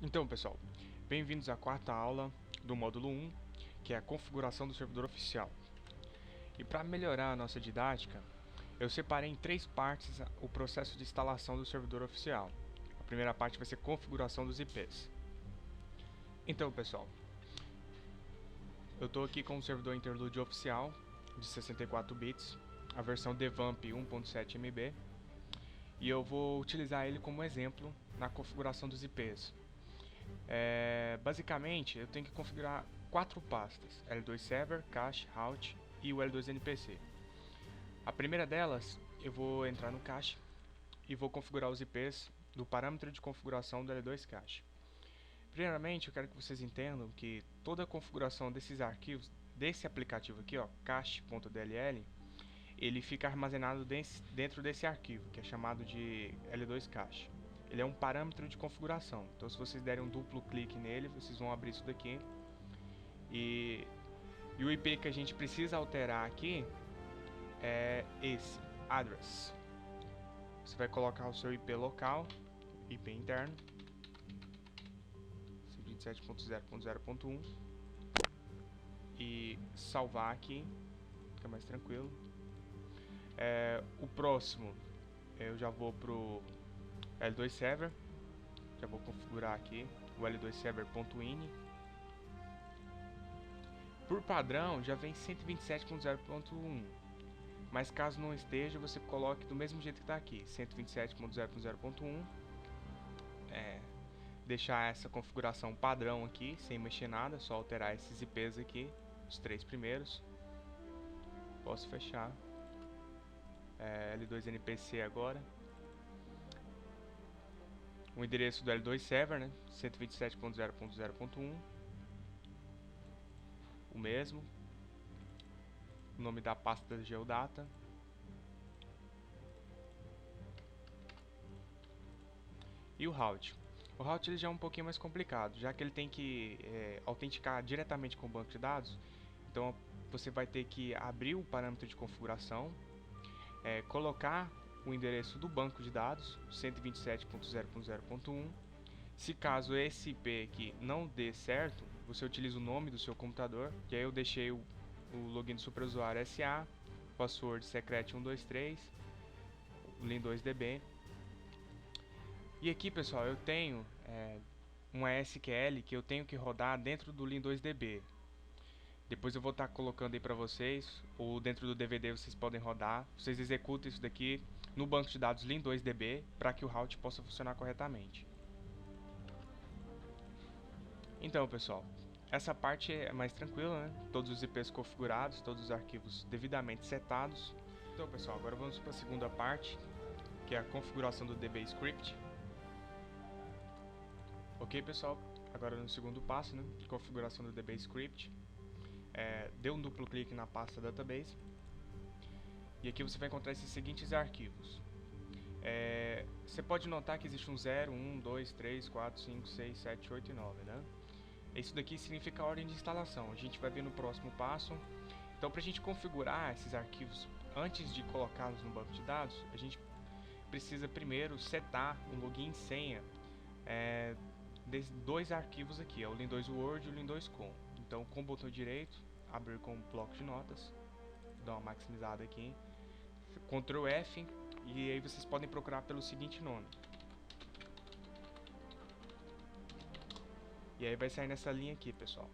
Então, pessoal, bem-vindos à quarta aula do módulo 1, que é a configuração do servidor oficial. E para melhorar a nossa didática, eu separei em três partes o processo de instalação do servidor oficial. A primeira parte vai ser configuração dos IPs. Então, pessoal, eu estou aqui com o servidor interlúdio oficial de 64 bits, a versão Devamp 1.7 MB, e eu vou utilizar ele como exemplo na configuração dos IPs. Basicamente, eu tenho que configurar quatro pastas: L2 Server, Cache, Route e o L2 NPC. A primeira delas, eu vou entrar no cache e vou configurar os IPs do parâmetro de configuração do L2 Cache. Primeiramente, eu quero que vocês entendam que toda a configuração desses arquivos, desse aplicativo aqui, ó, cache.dll, ele fica armazenado dentro desse arquivo, que é chamado de L2 Cache. Ele é um parâmetro de configuração, então se vocês derem um duplo clique nele, vocês vão abrir isso daqui. E o IP que a gente precisa alterar aqui é esse, address. Você vai colocar o seu IP local, IP interno, 127.0.0.1, e salvar aqui, fica mais tranquilo. O próximo, eu já vou pro L2 Server, já vou configurar aqui o L2 Server.ini. Por padrão, já vem 127.0.1, mas caso não esteja, você coloque do mesmo jeito que está aqui, 127.0.0.1. Deixar essa configuração padrão aqui, sem mexer nada, só alterar esses IPs aqui, os três primeiros. Posso fechar. L2 NPC agora. O endereço do L2 Server, né? 127.0.0.1. O mesmo. O nome da pasta da Geodata. E o route. O route ele já é um pouquinho mais complicado, já que ele tem que autenticar diretamente com o banco de dados. Então você vai ter que abrir o parâmetro de configuração, colocar o endereço do banco de dados, 127.0.0.1. Se caso esse IP aqui não dê certo, você utiliza o nome do seu computador, que aí eu deixei o login do superusuário SA, password secret 123, o lin2db. E aqui, pessoal, eu tenho uma SQL que eu tenho que rodar dentro do lin2db. Depois eu vou estar colocando aí para vocês, ou dentro do DVD vocês podem rodar. Vocês executam isso daqui no banco de dados lin2db para que o route possa funcionar corretamente. Então, pessoal, essa parte é mais tranquila, né? Todos os IPs configurados, todos os arquivos devidamente setados. Então, pessoal, agora vamos para a segunda parte, que é a configuração do DBScript. Ok, pessoal? Agora no segundo passo, né? Configuração do DBScript. Dê um duplo clique na pasta database. E aqui você vai encontrar esses seguintes arquivos. Você pode notar que existe um 0, 1, 2, 3, 4, 5, 6, 7, 8 e 9, né? Isso daqui significa a ordem de instalação. A gente vai ver no próximo passo. Então, para a gente configurar esses arquivos antes de colocá-los no banco de dados, a gente precisa primeiro setar um login e senha desses dois arquivos aqui, o lin2word e o lin2com. Então, com o botão direito, abrir com o bloco de notas, dar uma maximizada aqui, Ctrl F, e aí vocês podem procurar pelo seguinte nome. E aí vai sair nessa linha aqui, pessoal.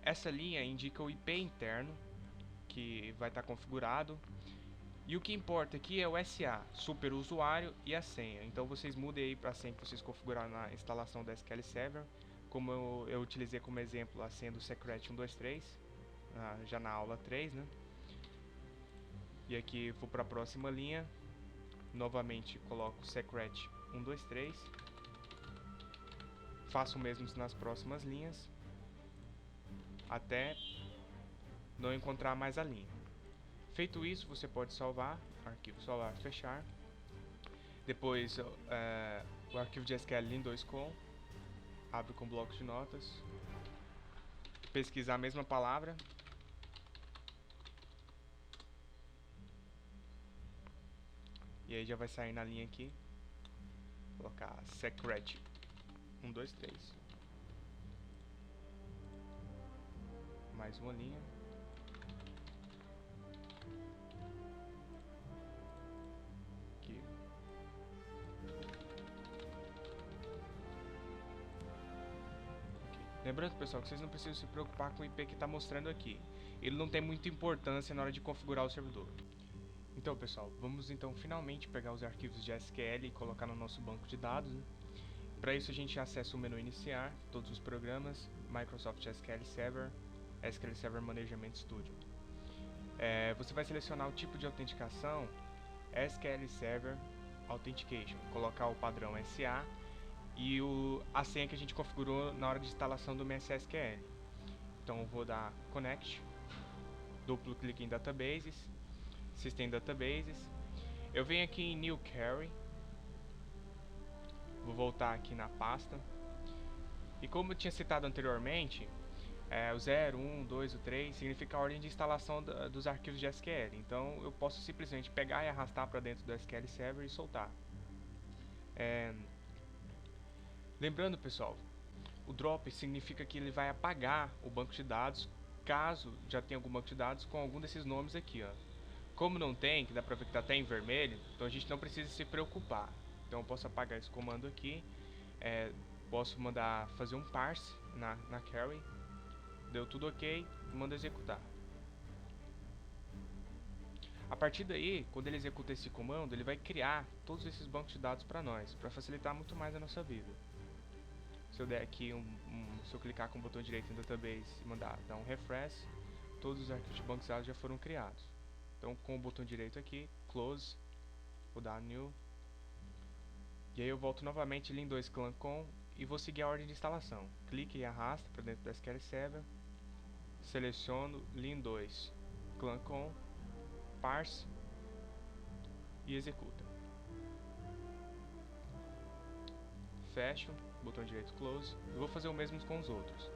Essa linha indica o IP interno que vai estar configurado. E o que importa aqui é o SA, superusuário, e a senha. Então vocês mudem aí para a senha que vocês configuraram na instalação da SQL Server. Como eu utilizei como exemplo a senha do Secret 123, já na aula 3, né? E aqui vou para a próxima linha. Novamente coloco Secret 123. Faço o mesmo nas próximas linhas, até não encontrar mais a linha. Feito isso, você pode salvar, arquivo salvar, fechar. Depois o arquivo de SQL lin2com, abre com bloco de notas, pesquisar a mesma palavra, e aí já vai sair na linha aqui, colocar secret 1, 2, 3. Mais uma linha. Aqui. Lembrando, pessoal, que vocês não precisam se preocupar com o IP que está mostrando aqui. Ele não tem muita importância na hora de configurar o servidor. Então, pessoal, vamos então finalmente pegar os arquivos de SQL e colocar no nosso banco de dados, né? Para isso a gente acessa o menu iniciar, todos os programas, Microsoft SQL Server, SQL Server Management Studio. Você vai selecionar o tipo de autenticação, SQL Server Authentication, colocar o padrão SA e a senha que a gente configurou na hora de instalação do MSSQL. Então eu vou dar Connect, duplo clique em Databases, System Databases, eu venho aqui em New Query, vou voltar aqui na pasta, e como eu tinha citado anteriormente, o 0, 1, 2, o 3 significa a ordem de instalação dos arquivos de SQL, então eu posso simplesmente pegar e arrastar para dentro do SQL Server e soltar. Lembrando, pessoal, o drop significa que ele vai apagar o banco de dados caso já tenha algum banco de dados com algum desses nomes aqui, ó. Como não tem, que dá pra ver que tá até em vermelho, então a gente não precisa se preocupar. Então eu posso apagar esse comando aqui, posso mandar fazer um parse na query, deu tudo ok, manda executar. A partir daí, quando ele executa esse comando, ele vai criar todos esses bancos de dados para nós, para facilitar muito mais a nossa vida. Se eu der aqui se eu clicar com o botão direito em Database e dar um refresh, todos os arquivos de banco de dados já foram criados. Então com o botão direito aqui, Close, vou dar New, e aí eu volto novamente Lin 2 Clan Com e vou seguir a ordem de instalação. Clique e arrasta para dentro do SQL Server, seleciono Lin 2 Clan Com, parse e executa. Fecho, botão direito Close, e vou fazer o mesmo com os outros.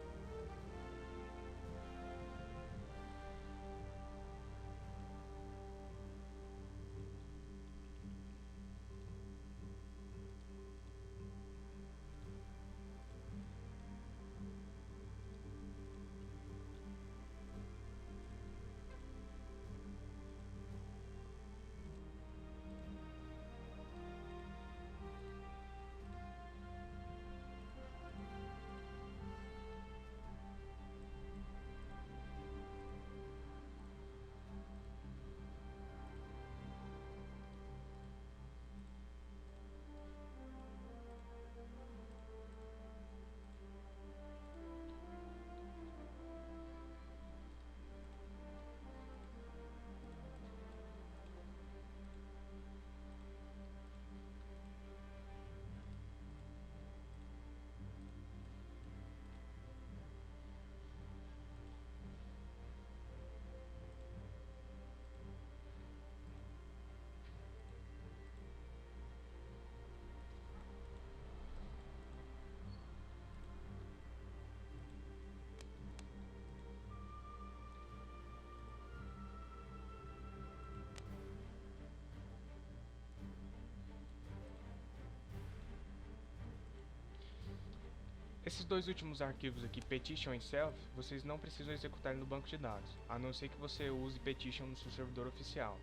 Esses dois últimos arquivos aqui, Petition e Self, vocês não precisam executar no banco de dados, a não ser que você use Petition no seu servidor oficial.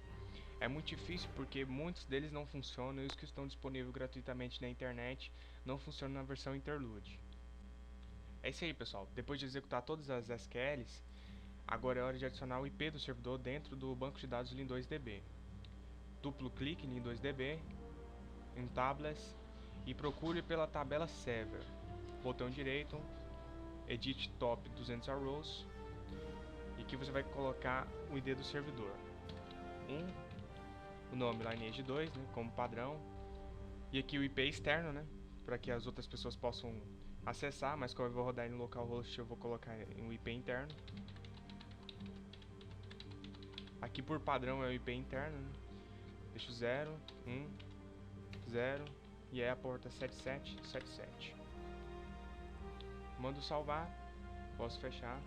É muito difícil porque muitos deles não funcionam e os que estão disponíveis gratuitamente na internet não funcionam na versão Interlude. É isso aí, pessoal. Depois de executar todas as SQLs, agora é hora de adicionar o IP do servidor dentro do banco de dados Lin2DB. Duplo clique em Lin2DB, em Tables e procure pela tabela Server. Botão direito, Edit Top 200 Rows, e aqui você vai colocar o ID do servidor. O nome Lineage 2, né, como padrão, e aqui o IP externo, né, para que as outras pessoas possam acessar, mas como eu vou rodar no localhost, eu vou colocar um IP interno. Aqui por padrão é o IP interno, né? Deixo 0, 1, 0 e é a porta 7777. Mando salvar, posso fechar.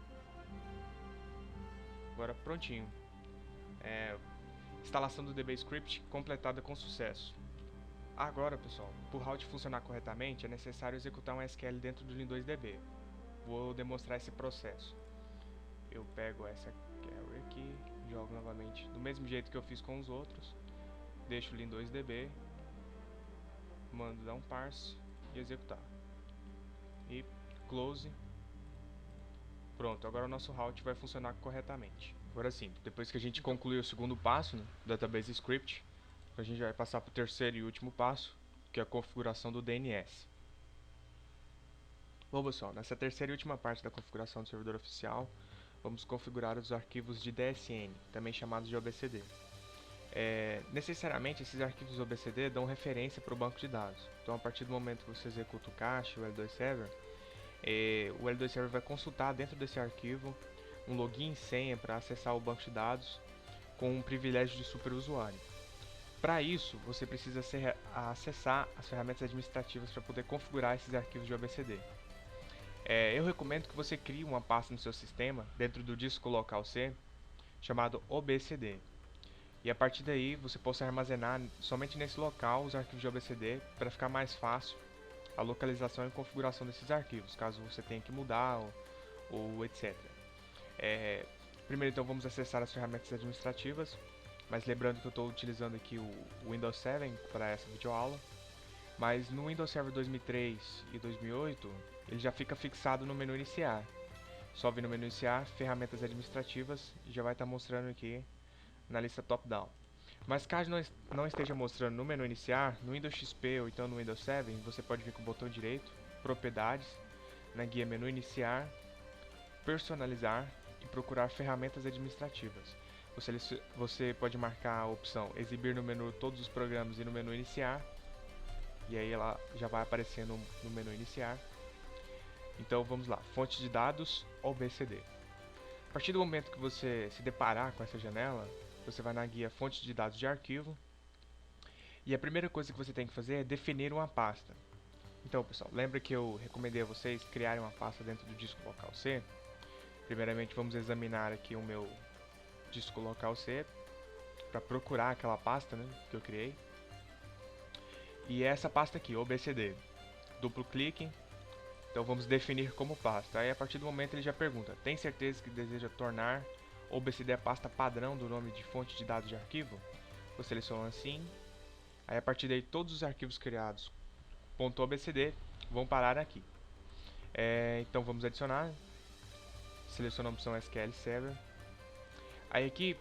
Agora prontinho. Instalação do DB Script completada com sucesso. Agora, pessoal, para o route funcionar corretamente, é necessário executar um SQL dentro do Lin2DB. Vou demonstrar esse processo. Eu pego essa query aqui, jogo novamente do mesmo jeito que eu fiz com os outros, deixo o Lin2DB, mando dar um parse e executar. E close. Pronto, agora o nosso route vai funcionar corretamente. Agora sim, depois que a gente concluir o segundo passo, né, Database Script, a gente vai passar para o terceiro e último passo, que é a configuração do DNS. Bom, pessoal, nessa terceira e última parte da configuração do servidor oficial, vamos configurar os arquivos de DSN, também chamados de OBCD. Necessariamente, esses arquivos OBCD dão referência para o banco de dados. Então, a partir do momento que você executa o cache, o L2 Server, o L2 Server vai consultar dentro desse arquivo um login e senha para acessar o banco de dados com um privilégio de superusuário. Para isso, você precisa acessar as ferramentas administrativas para poder configurar esses arquivos de OBCD. Eu recomendo que você crie uma pasta no seu sistema, dentro do disco local C, chamado OBCD. E a partir daí, você possa armazenar somente nesse local os arquivos de OBCD para ficar mais fácil a localização e configuração desses arquivos, caso você tenha que mudar ou etc. Primeiro, então, vamos acessar as ferramentas administrativas, mas lembrando que eu estou utilizando aqui o Windows 7 para essa videoaula, mas no Windows Server 2003 e 2008, ele já fica fixado no menu iniciar. Só vir no menu iniciar, ferramentas administrativas, e já vai estar mostrando aqui na lista top-down. Mas caso não esteja mostrando no menu iniciar, no Windows XP ou então no Windows 7, você pode vir com o botão direito, propriedades, na guia menu iniciar, personalizar e procurar ferramentas administrativas. Você pode marcar a opção exibir no menu todos os programas e no menu iniciar, e aí ela já vai aparecer no menu iniciar. Então vamos lá, fonte de dados OBCD. A partir do momento que você se deparar com essa janela, você vai na guia fonte de dados de arquivo, e a primeira coisa que você tem que fazer é definir uma pasta. Então, pessoal, lembra que eu recomendei a vocês criarem uma pasta dentro do disco local C? Primeiramente, vamos examinar aqui o meu disco local C para procurar aquela pasta, né, que eu criei. E é essa pasta aqui, OBCD. Duplo clique. Então vamos definir como pasta. Aí a partir do momento ele já pergunta: tem certeza que deseja tornar OBCD a pasta padrão do nome de fonte de dados de arquivo? Vou selecionar assim. Aí a partir daí todos os arquivos criados .obcd vão parar aqui. Então vamos adicionar. Seleciona a opção SQL Server. Aí aqui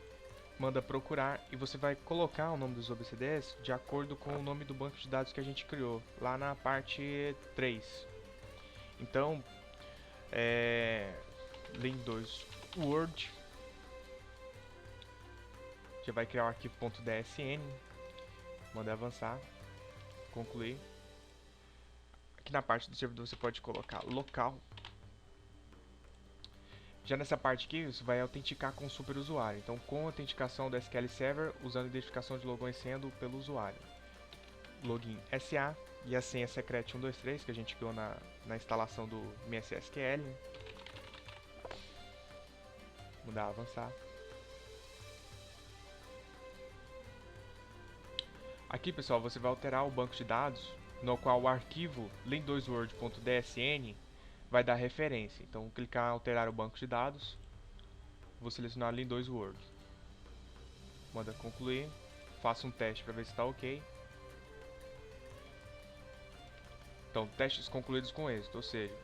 manda procurar e você vai colocar o nome dos OBCDs de acordo com o nome do banco de dados que a gente criou lá na parte 3. Então, Lin2 Word já vai criar o arquivo .dsn, manda avançar, concluir. Aqui na parte do servidor você pode colocar local. Já nessa parte aqui, você vai autenticar com o superusuário. Então, com a autenticação do SQL Server, usando a identificação de login sendo pelo usuário. Login SA e a senha secret 123 que a gente criou na instalação do MSSQL. Mudar, avançar. Aqui, pessoal, você vai alterar o banco de dados, no qual o arquivo lin2word.dsn vai dar referência. Então, clicar em alterar o banco de dados, vou selecionar Lin2Word. Manda concluir, faça um teste para ver se está ok. Então, testes concluídos com êxito, ou seja,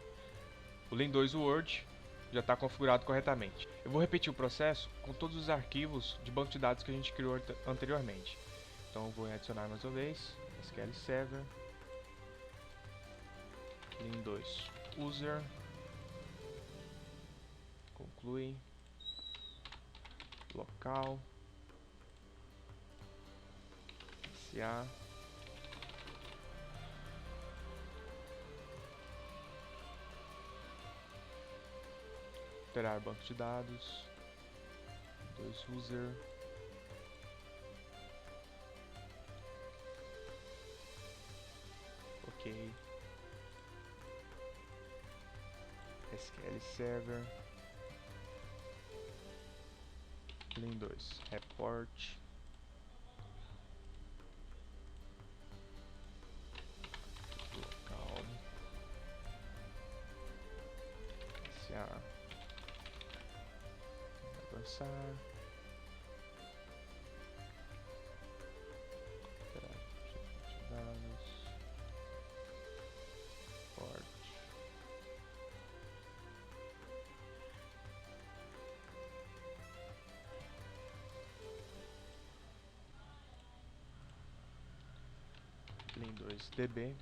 o Lin2Word já está configurado corretamente. Eu vou repetir o processo com todos os arquivos de banco de dados que a gente criou anteriormente. Então, eu vou adicionar mais uma vez, SQL Server, Lin2 User, conclui, local, SA, alterar banco de dados, 2 user, ok, SQL Server, Lin2 Report, iniciar. Avançar. Dados. Port. Clean 2DB.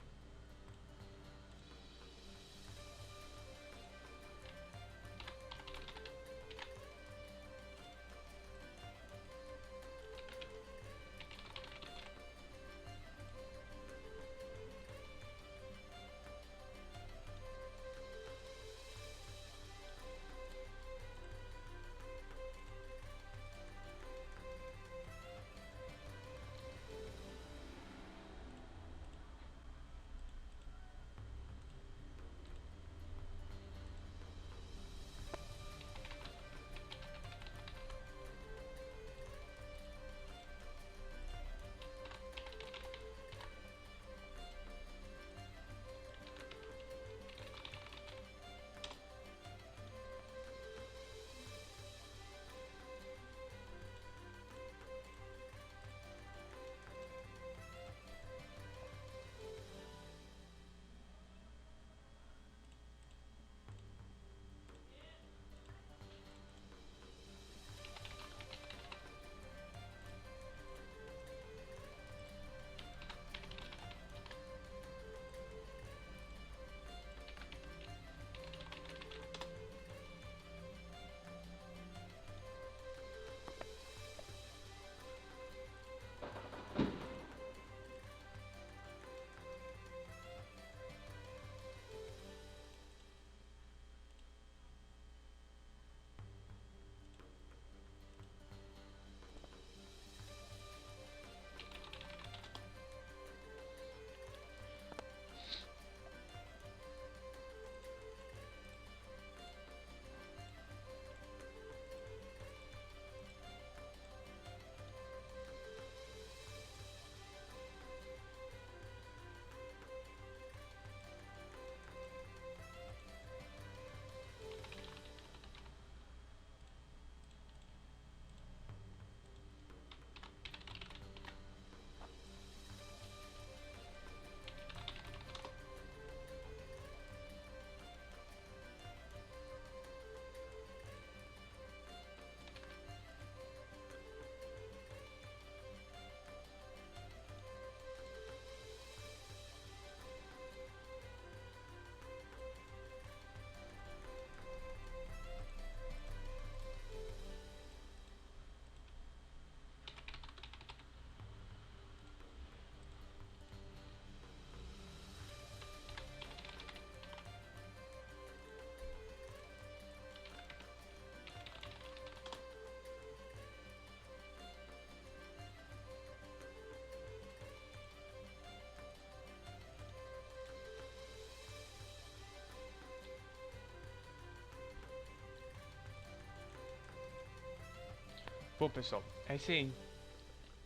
Bom, pessoal, é isso aí.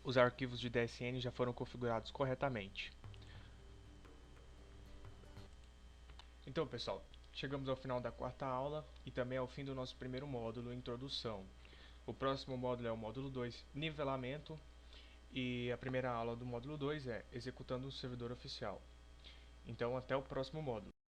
Os arquivos de DSN já foram configurados corretamente. Então, pessoal, chegamos ao final da quarta aula e também ao fim do nosso primeiro módulo, Introdução. O próximo módulo é o módulo 2, Nivelamento, e a primeira aula do módulo 2 é Executando o Servidor Oficial. Então, até o próximo módulo.